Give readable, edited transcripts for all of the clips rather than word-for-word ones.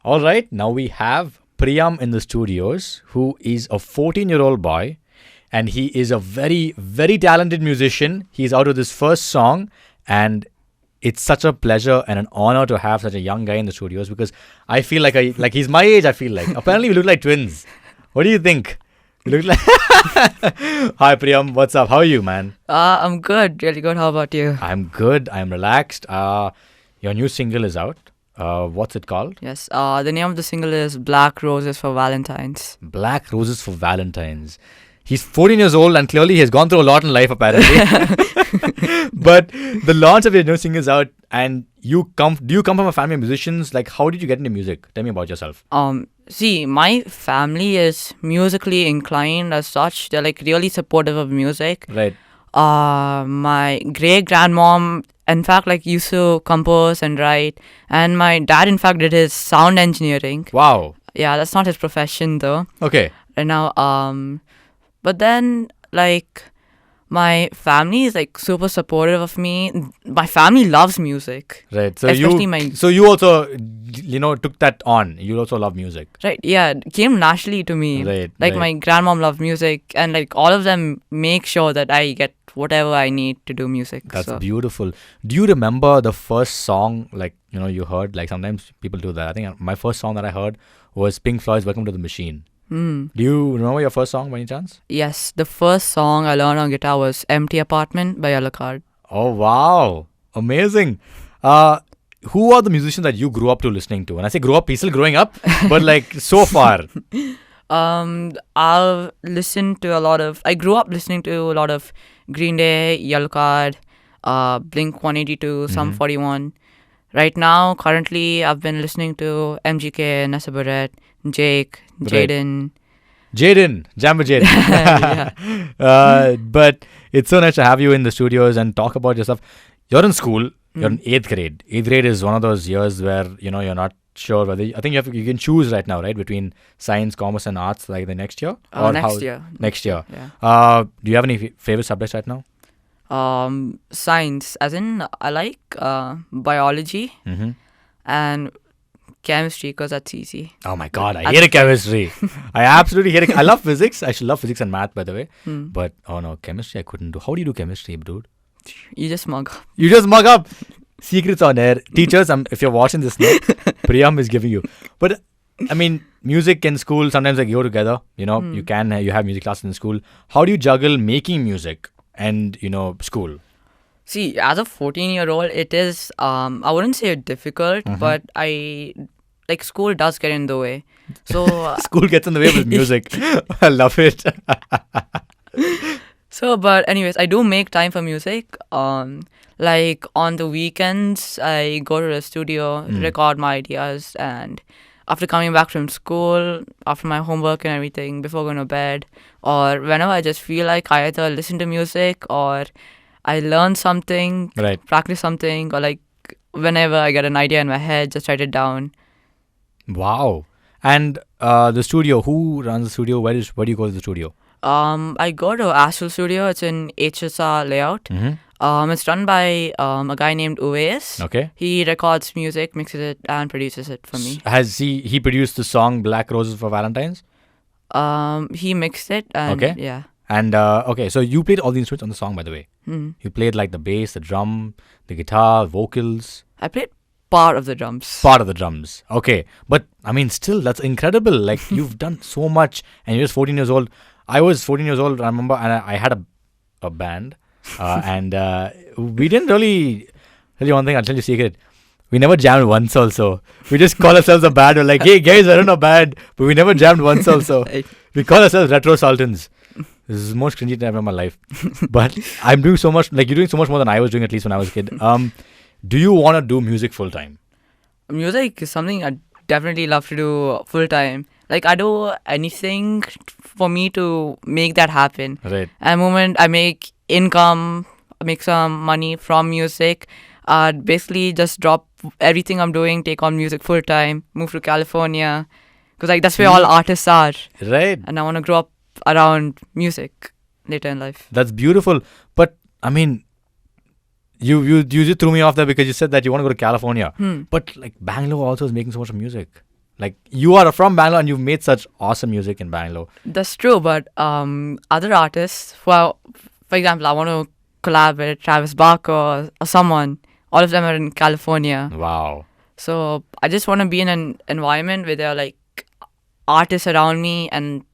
All right, now we have Priam in the studios, who is a 14-year-old boy, and he is a very, very talented musician. He's out with his first song, and it's such a pleasure and an honor to have such a young guy in the studios because I feel like he's my age. I feel like apparently we look like twins. What do you think? We look like. Hi Priam, what's up? How are you, man? I'm good, really good. How about you? I'm good. I'm relaxed. Your new single is out. What's it called? Yes. The name of the single is Black Roses for Valentines. Black Roses for Valentines. He's 14 years old and clearly he has gone through a lot in life apparently. But the launch of your new single is out, and do you come from a family of musicians? Like, how did you get into music? Tell me about yourself. See, my family is musically inclined as such. They're like really supportive of music. Right. My great grandmom, in fact, like used to compose and write, and my dad, in fact, did his sound engineering. Wow. Yeah, that's not his profession though. Okay. Right now, but then like my family is like super supportive of me. My family loves music. Right. So Especially you also took that on. You also love music. Right. Yeah, it came naturally to me. Right. Like right. my grandmom loved music, and like all of them make sure that I get whatever I need to do music. That's beautiful. Do you remember the first song you heard? Like sometimes people do that. I think my first song that I heard was Pink Floyd's "Welcome to the Machine." Do you remember your first song by any chance? Yes, the first song I learned on guitar was "Empty Apartment" by Alucard. Oh wow, amazing. Who are the musicians that you grew up to listening to? And I say grew up, he's still growing up, but like so far. I've listened to I grew up listening to a lot of Green Day, Alucard, Blink 182, Sum 41. Right now, currently, I've been listening to MGK, Nessa Barrett, Jake, Jaden. Jam with Jaden. Yeah. But it's so nice to have you in the studios and talk about yourself. You're in school. You're in 8th grade. 8th grade is one of those years where, you're not sure whether... I think you can choose right now, right? Between science, commerce and arts, like the next year? Next year. Next year. Yeah. Do you have any favorite subjects right now? Science, as in I like biology and chemistry because that's easy. Oh my god, I hate chemistry. I absolutely hate it. I love physics. I should love physics and math, by the way. But oh no, chemistry I couldn't do. How do you do chemistry, dude? You just mug up. You just mug up. Secrets on air. Teachers, if you're watching this now, Priam is giving you. But I mean, music and school sometimes go together. You have music classes in school. How do you juggle making music and school? See, as a 14-year-old, it is I wouldn't say difficult, but school does get in the way. So school gets in the way with music. I love it. So, but anyways, I do make time for music. Like on the weekends, I go to the studio, record my ideas, and after coming back from school, after my homework and everything, before going to bed, or whenever I just feel like I either listen to music or I learn something, right. practice something, or like whenever I get an idea in my head, just write it down. Wow. And the studio, who runs the studio? Where do you go to the studio? I go to Astral Studio. It's in HSR layout. It's run by a guy named Uwais. Okay. He records music, mixes it, and produces it for me. Has he produced the song Black Roses for Valentines? He mixed it. And, okay. Yeah. And okay, so you played all the instruments on the song, by the way. You played like the bass, the drum, the guitar, vocals. I played part of the drums. Part of the drums. Okay. But I mean, still, that's incredible. Like you've done so much, and you're just 14 years old. I was 14 years old, I remember, and I had a band. And we didn't really... Tell you one thing, I'll tell you a secret. We never jammed once also. We just call ourselves a band. We're like, hey guys, I don't know band. But we never jammed once also. We call ourselves Retro Sultans. This is the most cringy thing ever in my life. But I'm doing so much, like you're doing so much more than I was doing, at least when I was a kid. Do you want to do music full time? Music is something I definitely love to do full time. Like I do anything for me to make that happen. Right. And the moment I make income, make some money from music, I'd basically just drop everything I'm doing, take on music full time, move to California, because like that's where all artists are. Right. And I want to grow up around music later in life. That's beautiful. But I mean, you just threw me off there because you said that you want to go to California. But like Bangalore also is making so much music. Like, you are from Bangalore and you've made such awesome music in Bangalore. That's true, but other artists, well, for example, I want to collab with Travis Barker or someone. All of them are in California. Wow. So I just want to be in an environment where there are like artists around me and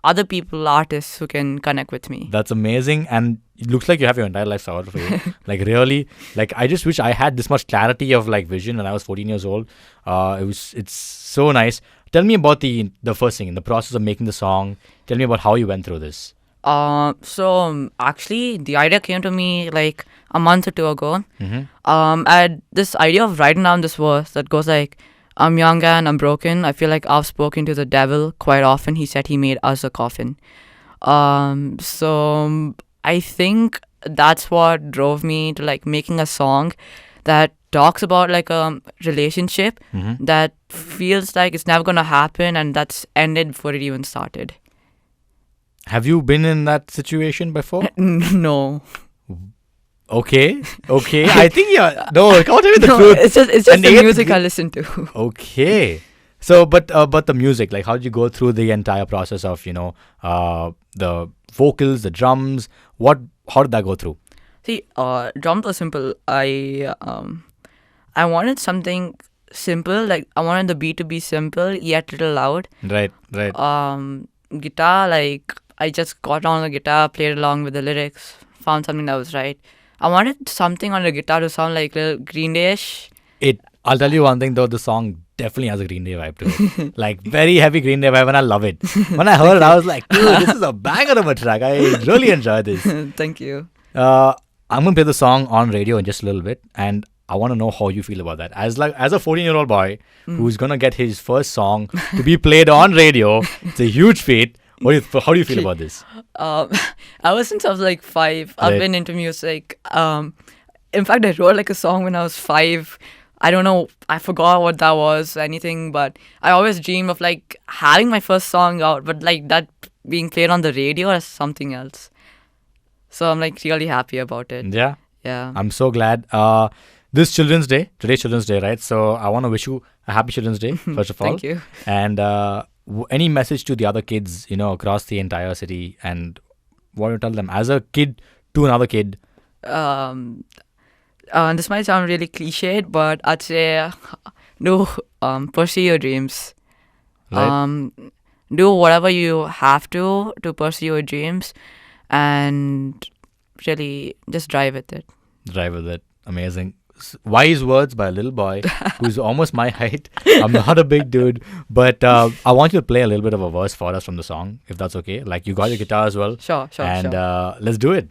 other people, artists who can connect with me. That's amazing. And it looks like you have your entire life sorted for you. Like, really, like, I just wish I had this much clarity of like vision when I was 14 years old. It's so nice. Tell me about the first thing, in the process of making the song. Tell me about how you went through this. Actually, the idea came to me like a month or two ago. Mm-hmm. I had this idea of writing down this verse that goes like, I'm young and I'm broken. I feel like I've spoken to the devil quite often. He said he made us a coffin. So I think that's what drove me to like making a song that talks about like a relationship Mm-hmm. that feels like it's never gonna happen and that's ended before it even started. Have you been in that situation before? No. Okay. I think no, come on, tell me the No, truth. it's just And the yet- music I listen to. Okay. So, but the music, like, how did you go through the entire process of, the vocals, the drums? How did that go through? See, drums are simple. I wanted something simple, like I wanted the beat to be simple yet little loud. Right. Guitar, like I just got on the guitar, played along with the lyrics, found something that was right. I wanted something on the guitar to sound like little Green Day-ish. I'll tell you one thing though, the song definitely has a Green Day vibe to it. Like, very heavy Green Day vibe, and I love it. When I heard it, I was like, dude, this is a banger of a track. I really enjoy this. Thank you. I'm gonna play the song on radio in just a little bit, and I want to know how you feel about that. As a 14-year-old boy who's gonna get his first song to be played on radio, it's a huge feat. How do you feel about this? Ever since I was like 5, I've Right. been into music. In fact, I wrote like a song when I was 5. I don't know, I forgot what that was, anything, but I always dream of like having my first song out, but like that being played on the radio or something else. So I'm like really happy about it. Yeah, Yeah. I'm so glad. Today's Children's Day, right? So I want to wish you a happy Children's Day, first of all. Thank you. And any message to the other kids, across the entire city, and what do you tell them as a kid to another kid? This might sound really cliched, but I'd say do pursue your dreams. Right? Do whatever you have to pursue your dreams, and really just drive with it. Drive with it. Amazing. Wise words by a little boy who's almost my height. I'm not a big dude, but I want you to play a little bit of a verse for us from the song, if that's okay. Like, you got your guitar as well. Sure. And let's do it.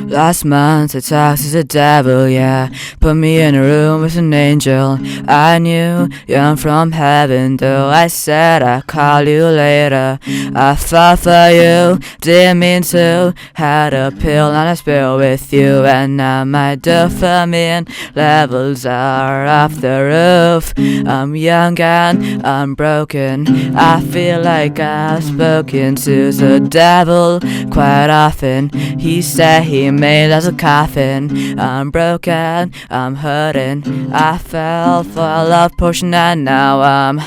Last month I talked to the devil, yeah. Put me in a room with an angel. I knew you're from heaven, though I said I'd call you later. I fought for you, didn't mean to. Had a pill and a spill with you, and now my dopamine levels are off the roof. I'm young and I'm broken. I feel like I've spoken to the devil quite often. He said he made us a coffin. I'm broken, I'm hurting. I fell for a love potion and now I'm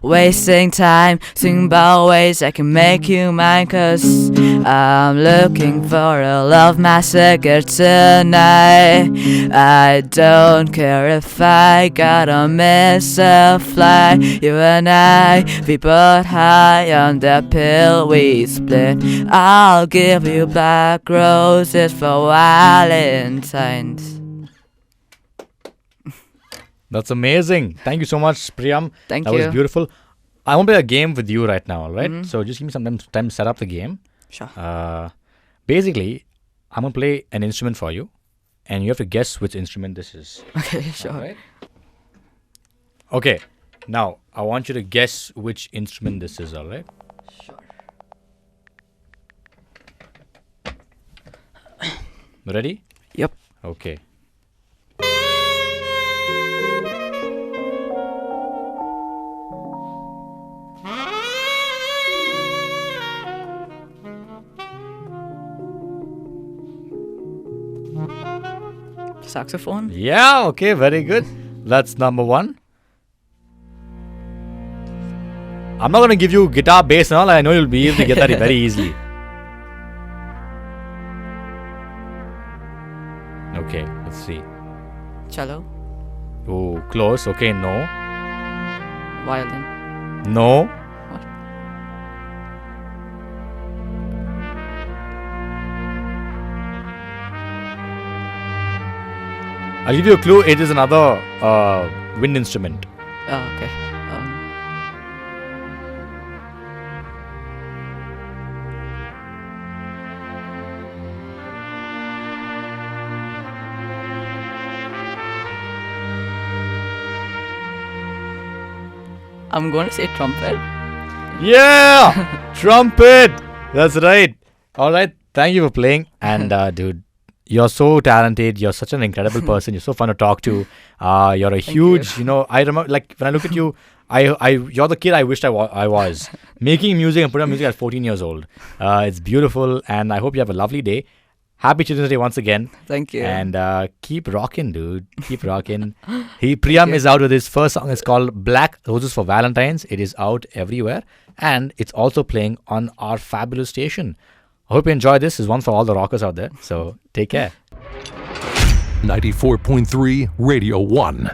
wasting time thinking about ways I can make you mine. 'Cause I'm looking for a love massacre tonight. I don't care if I gotta miss a flight. You and I, we both high on the pill we split. I'll give you black roses for Valentines. That's amazing. Thank you so much, Priam. Thank That you. was beautiful. I want to play a game with you right now, all right? Mhm. So just give me some time to set up the game. Sure. Basically, I'm going to play an instrument for you, and you have to guess which instrument this is. Okay, sure. Alright? Okay, now I want you to guess which instrument this is, all right? Sure. Ready? Yep. Okay. Saxophone. Yeah, okay, very good. That's number one. I'm not going to give you guitar, bass and all. I know you'll be able to get that very easily. Okay, let's see. Cello. Oh, close. Okay, no. Violin. No. What? I'll give you a clue. It is another wind instrument. Oh, okay. I'm going to say trumpet. Yeah! Trumpet! That's right. All right. Thank you for playing. And, dude, you're so talented. You're such an incredible person. You're so fun to talk to. You're a huge, I remember, like, when I look at you, you're the kid I wished I was. Making music and putting on music at 14 years old. It's beautiful. And I hope you have a lovely day. Happy Children's Day once again. Thank you. And keep rocking, dude. Keep rocking. Priam is out with his first song. It's called Black Roses for Valentines. It is out everywhere. And it's also playing on our fabulous station. I hope you enjoy this. This is one for all the rockers out there. So take care. 94.3 Radio 1.